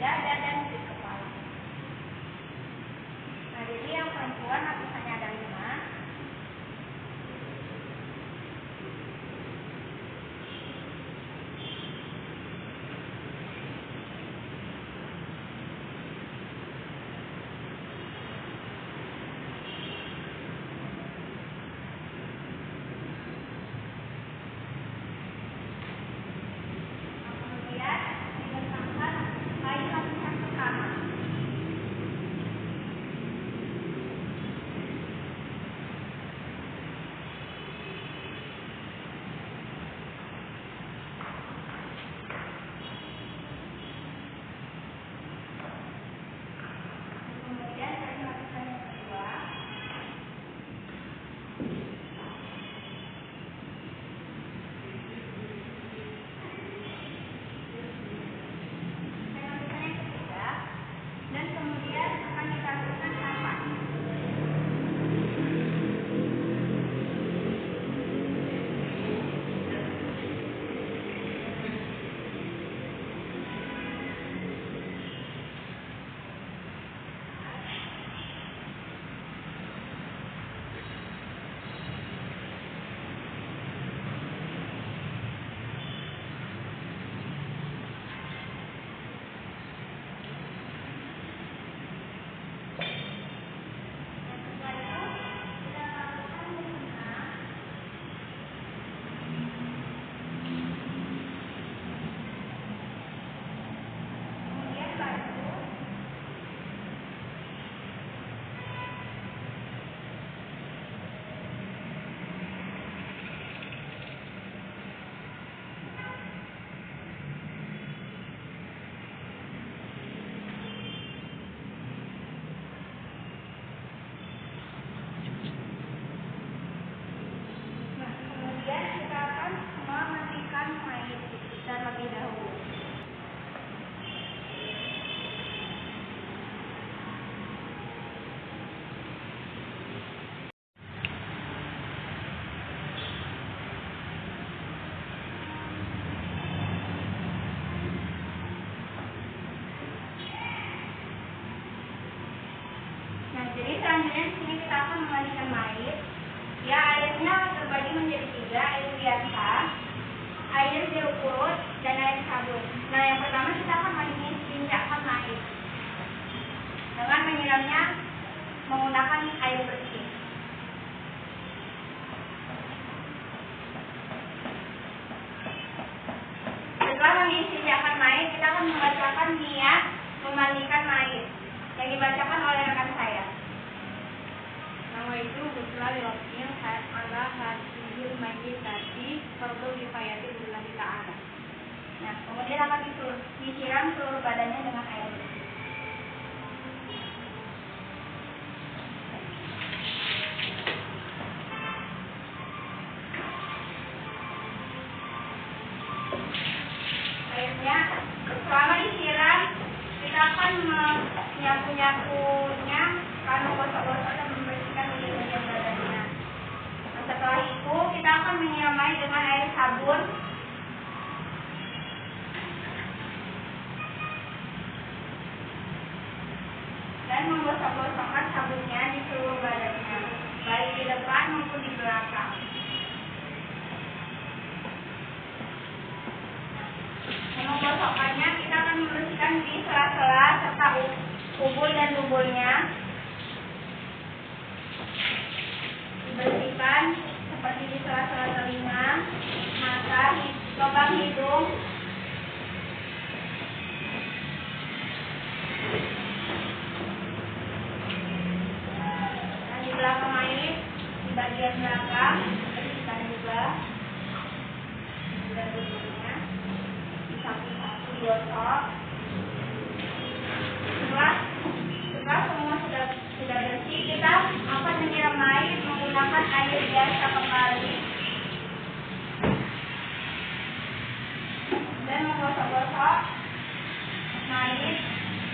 dada, dan di kepala. Nah, jadi yang perempuan lapisannya ada 5. Terlebih dahulu. Nah, jadi selanjutnya di sini kita akan memandikan mayit. Ya, airnya terbagi menjadi 3, air biasa, air jeruk purut, dan air sabun. Nah, yang pertama kita akan menginjakkan mayit dengan menyiramnya menggunakan air bersih. Setelah menginjakkan mayit, kita akan membacakan niat memandikan mayit yang dibacakan oleh rekan saya. Nama itu Gusla Lilofil ala hadil majid tadi perlu dipayati billahi ta'ala. Nah, kemudian akan disiram seluruh badannya dengan air bersih. Airnya selama disiram kita akan menyapu-nyapunya karena gosok-gosok dan membersihkan bagian badannya. Nah, setelah itu kita akan menyiram mayit dengan air sabun dan menggosok-gosokkan sabunnya di seluruh badannya, baik di depan maupun di belakang. Menggosokkannya kita akan membersihkan di sela-sela serta ubul dan dubulnya. Dibersihkan seperti di sela-sela telinga, mata, lubang hidung, dan di belakang mayit, di bagian belakang dibersihkan juga dan dubulnya, disapu-sapu, digosok. Setelah semua sudah bersih, kita akan menyiram mayit menggunakan air biasa kembali dan menggosok-gosok mayit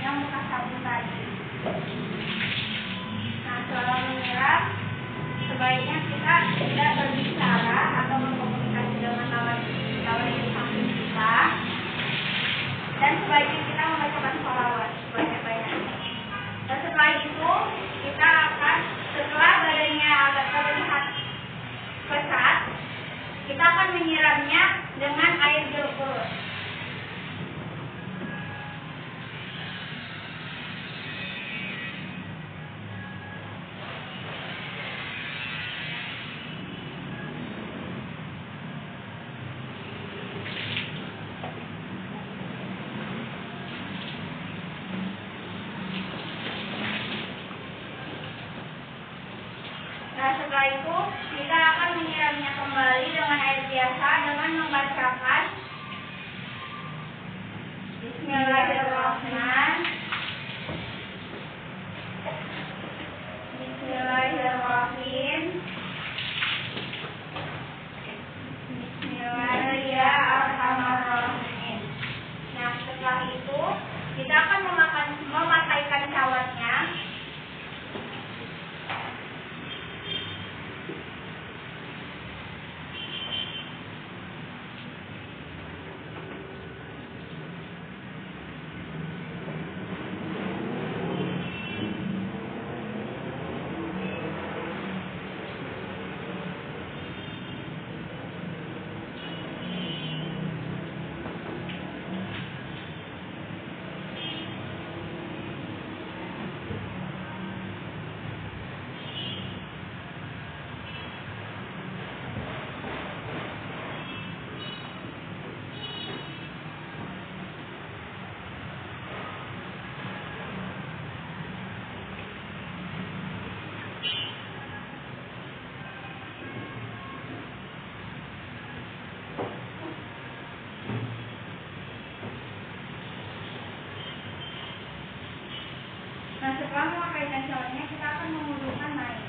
yang bekas sabun tadi. Nah, selama menyiram sebaiknya kita tidak berbicara atau berkomunikasi dengan lawan di samping kita, dan sebaiknya kita membacakan sholawat. itu kita akan menyiramnya kembali dengan air biasa dengan membacakan Bismillahirrahmanirrahim. Bismillahirrahmanirrahim. Nah, setelah itu kita akan memakaikan cawatnya. Nah, setelah memakaikan cawatnya, kita akan mengumpulkan air.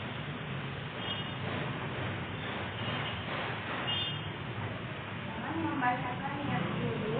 Dengan membacakan niat dulu.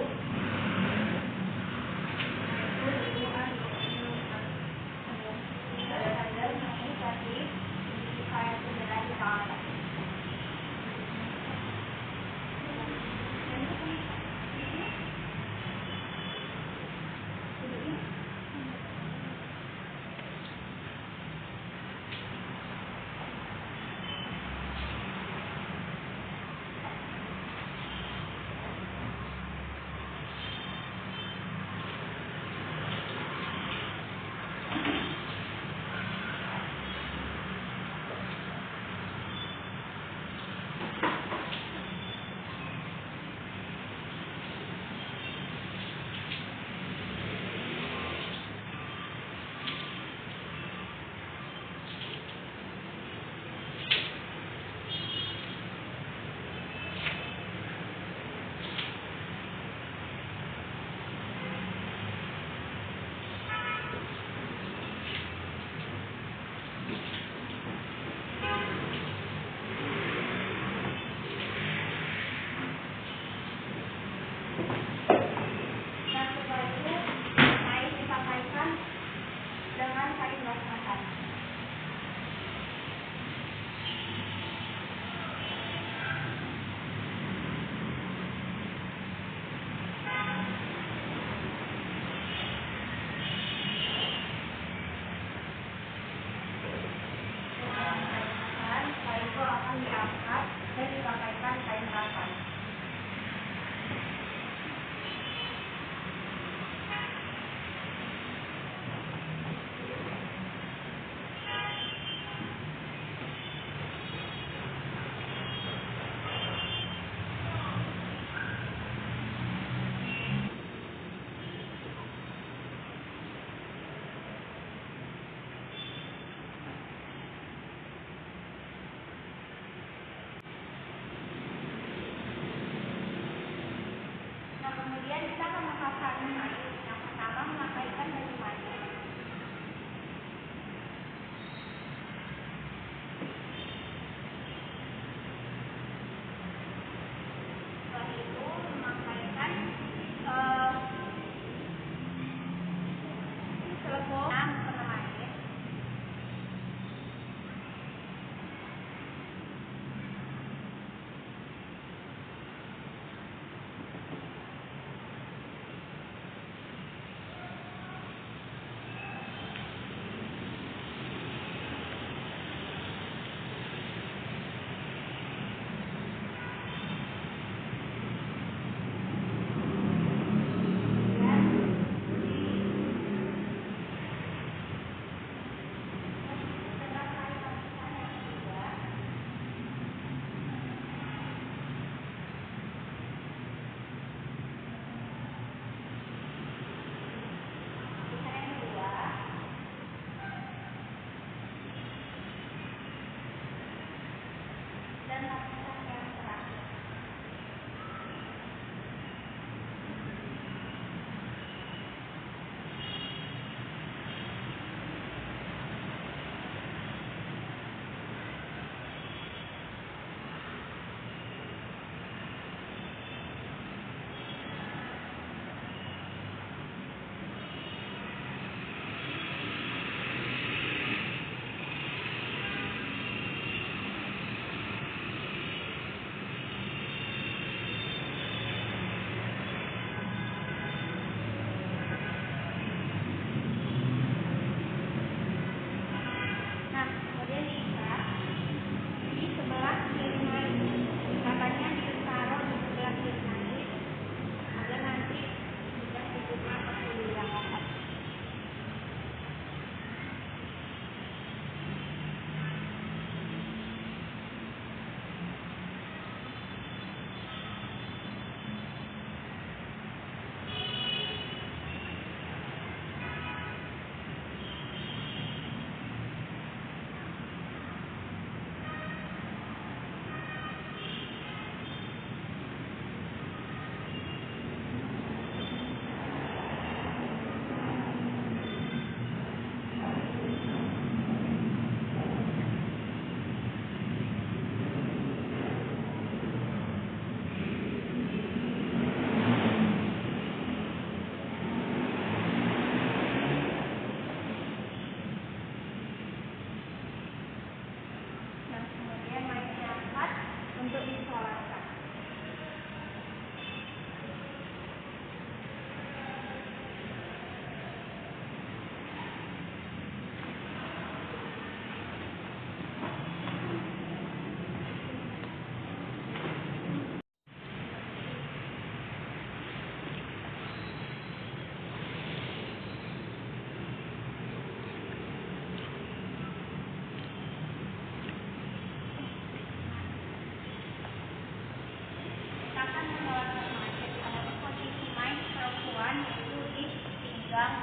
pegang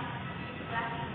setelah